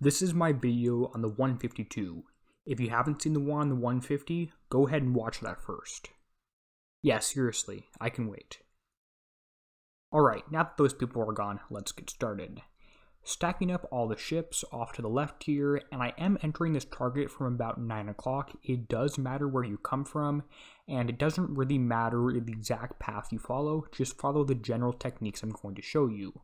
This is my video on the 152. If you haven't seen the one on the 150, go ahead and watch that first. Yeah, seriously, I can wait. Alright, now that those people are gone, let's get started. Stacking up all the ships off to the left here, and I am entering this target from about 9 o'clock. It does matter where you come from, and it doesn't really matter the exact path you follow, just follow the general techniques I'm going to show you.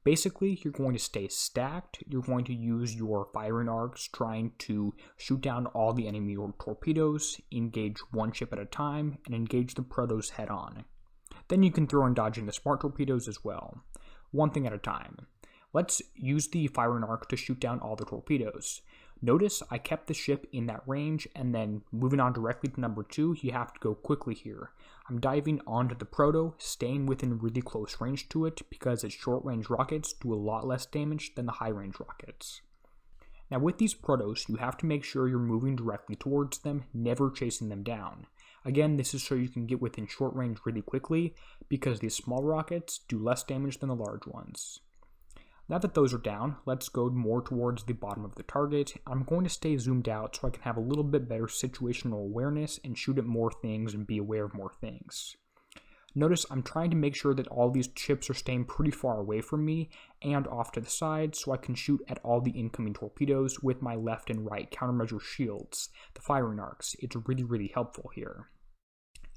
Basically, you're going to stay stacked, you're going to use your firing arcs trying to shoot down all the enemy torpedoes, engage one ship at a time, and engage the protos head on. Then you can throw and dodge into smart torpedoes as well. One thing at a time. Let's use the firing arc to shoot down all the torpedoes. Notice I kept the ship in that range, and then moving on directly to number 2, you have to go quickly here. I'm diving onto the proto, staying within really close range to it because its short range rockets do a lot less damage than the high range rockets. Now with these protos, you have to make sure you're moving directly towards them, never chasing them down. Again, this is so you can get within short range really quickly because these small rockets do less damage than the large ones. Now that those are down, let's go more towards the bottom of the target. I'm going to stay zoomed out so I can have a little bit better situational awareness and shoot at more things and be aware of more things. Notice I'm trying to make sure that all these ships are staying pretty far away from me and off to the side so I can shoot at all the incoming torpedoes with my left and right countermeasure shields, the firing arcs. It's really helpful here.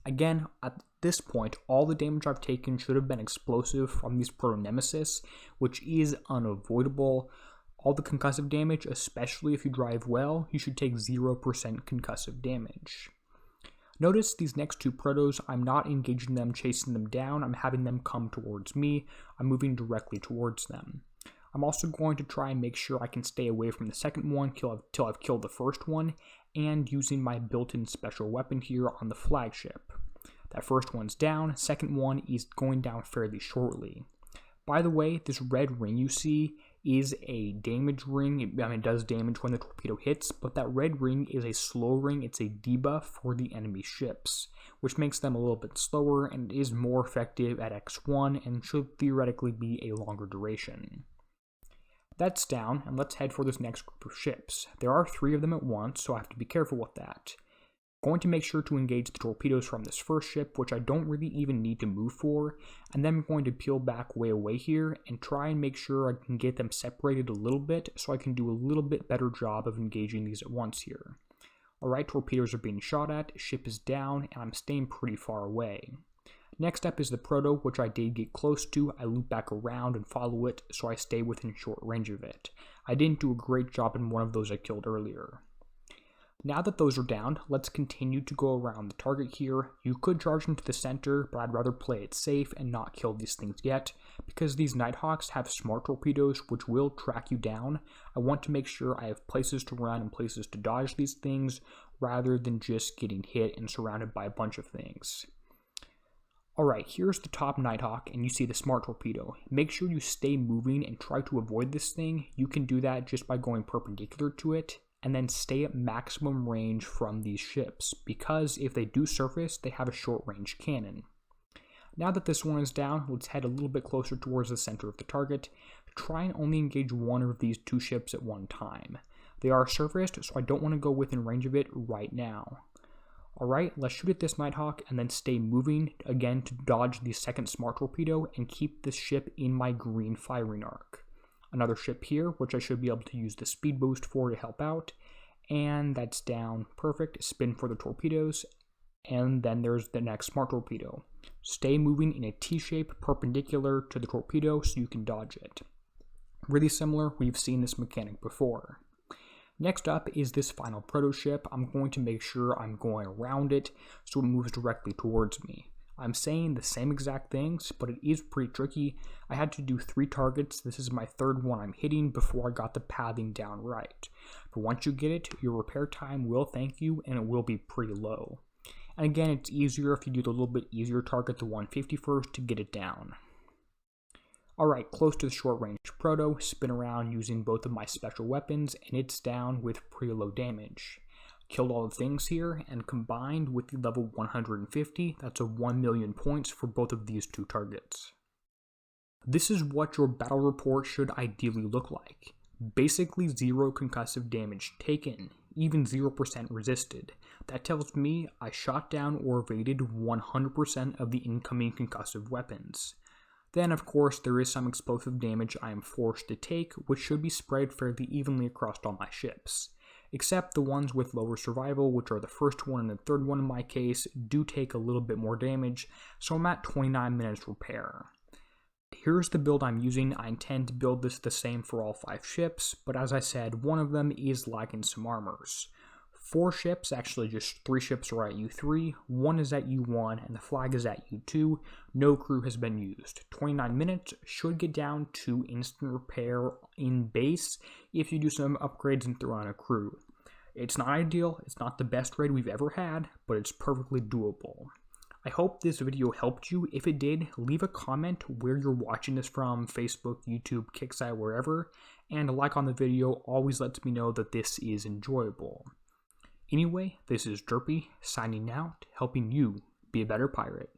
Again, at this point, all the damage I've taken should have been explosive from these proto-nemesis, which is unavoidable. All the concussive damage, especially if you drive well, you should take 0% concussive damage. Notice these next two protos, I'm not engaging them, chasing them down, I'm having them come towards me, I'm moving directly towards them. I'm also going to try and make sure I can stay away from the second one till I've killed the first one, and using my built-in special weapon here on the flagship. That first one's down, second one is going down fairly shortly. By the way, this red ring you see is a damage ring. It does damage when the torpedo hits, but that red ring is a slow ring. It's a debuff for the enemy ships, which makes them a little bit slower and is more effective at X1 and should theoretically be a longer duration. That's down, and let's head for this next group of ships. There are 3 of them at once, so I have to be careful with that. Going to make sure to engage the torpedoes from this first ship, which I don't really even need to move for, and then I'm going to peel back way away here and try and make sure I can get them separated a little bit so I can do a little bit better job of engaging these at once here. Alright, torpedoes are being shot at, ship is down, and I'm staying pretty far away. Next up is the proto, which I did get close to. I loop back around and follow it, so I stay within short range of it. I didn't do a great job in one of those I killed earlier. Now that those are down, let's continue to go around the target here. You could charge into the center, but I'd rather play it safe and not kill these things yet, because these Nighthawks have smart torpedoes which will track you down. I want to make sure I have places to run and places to dodge these things, rather than just getting hit and surrounded by a bunch of things. Alright, here's the top Nighthawk, and you see the smart torpedo. Make sure you stay moving and try to avoid this thing. You can do that just by going perpendicular to it, and then stay at maximum range from these ships, because if they do surface, they have a short range cannon. Now that this one is down, let's head a little bit closer towards the center of the target. Try and only engage one of these 2 ships at one time. They are surfaced, so I don't want to go within range of it right now. Alright, let's shoot at this Nighthawk and then stay moving again to dodge the second smart torpedo and keep this ship in my green firing arc. Another ship here, which I should be able to use the speed boost for to help out, and that's down. Perfect. Spin for the torpedoes, and then there's the next smart torpedo. Stay moving in a T-shape perpendicular to the torpedo so you can dodge it. Really similar, we've seen this mechanic before. Next up is this final proto ship. I'm going to make sure I'm going around it so it moves directly towards me. I'm saying the same exact things, but it is pretty tricky. I had to do 3 targets. This is my 3rd one I'm hitting before I got the pathing down right. But once you get it, your repair time will thank you, and it will be pretty low. And again, it's easier if you do the little bit easier target, the 150 first, to get it down. Alright, close to the short range proto, spin around using both of my special weapons, and it's down with pretty low damage. Killed all the things here, and combined with the level 150, that's a 1 million points for both of these 2 targets. This is what your battle report should ideally look like. Basically 0 concussive damage taken, even 0% resisted. That tells me I shot down or evaded 100% of the incoming concussive weapons. Then, of course, there is some explosive damage I am forced to take, which should be spread fairly evenly across all my ships. Except the ones with lower survival, which are the first one and the third one in my case, do take a little bit more damage, so I'm at 29 minutes repair. Here's the build I'm using. I intend to build this the same for all 5 ships, but as I said, one of them is lacking some armors. 4 ships, actually just 3 ships are at U3, 1 is at U1, and the flag is at U2. No crew has been used. 29 minutes should get down to instant repair in base if you do some upgrades and throw on a crew. It's not ideal, it's not the best raid we've ever had, but it's perfectly doable. I hope this video helped you. If it did, leave a comment where you're watching this from, Facebook, YouTube, Kixeye, wherever, and a like on the video always lets me know that this is enjoyable. Anyway, this is Derpy, signing out, helping you be a better pirate.